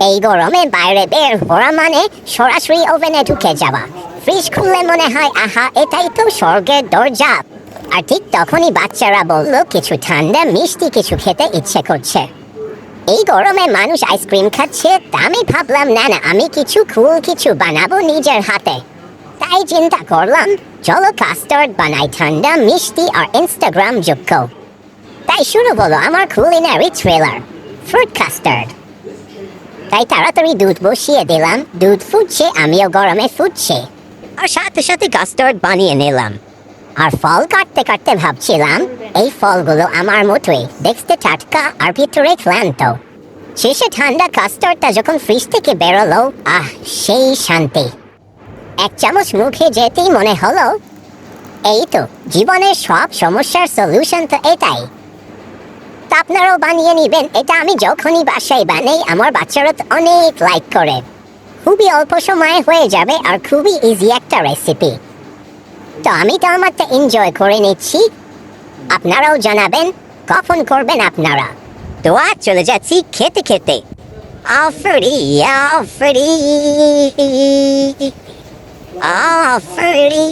এই গরমে বাইরে বের হওয়া মানে সরাসরি ওভেনে ঢুকে যাওয়া। ফ্রিজ খুললে মনে হয় আহা, এটাই তো স্বর্গের দরজা। আর ঠিক তখনই বাচ্চারা বলল কিছু ঠান্ডা মিষ্টি কিছু খেতে ইচ্ছে করছে। এই গরমে মানুষ আইসক্রিম খাচ্ছে, তা আমি ভাবলাম না না, আমি কিছু কুল কিছু বানাবো নিজের হাতে। তাই চিন্তা করলাম চলো কাস্টার্ড বানাই, ঠান্ডা মিষ্টি আর ইনস্টাগ্রাম যোগ্য। তাই শুরু হলো আমার কুলিনারি ট্রেলার, ফ্রুট কাস্টার্ড। তাই তাড়াতাড়ি দুধ বসিয়ে দিলাম, দুধ ফুটছে, আমিও গরমে ফুটছে, আর সাথে সাথে কাস্টার্ড বানিয়ে নিলাম। আর ফল কাটতে কাটতে ভাবছিলাম এই ফলগুলো আমার মতোই, দেখতে টাটকা আর ভিতরে ক্লান্ত। শেষে ঠান্ডা কাস্টার্ডটা যখন ফ্রিজ থেকে বেরোলো, আহ সেই শান্তি। এক চামচ মুখে যেতেই মনে হলো এই তো জীবনের সব সমস্যার সলিউশন তো এটাই। তা আপনারাও বানিয়ে নিবেন, এটা আমি যখনই বাসায় বানাই আমার বাচ্চারা তো অনেক লাইক করে। খুবই অল্প সময়ে হয়ে যাবে আর খুবই ইজি একটা রেসিপি। তো আমি তো আমারটা এনজয় করে নিচ্ছি, আপনারাও জানাবেন কখন করবেন আপনারা। তো আজ চলে যাচ্ছি খেতে খেতে। আফরি আফরি আফরি।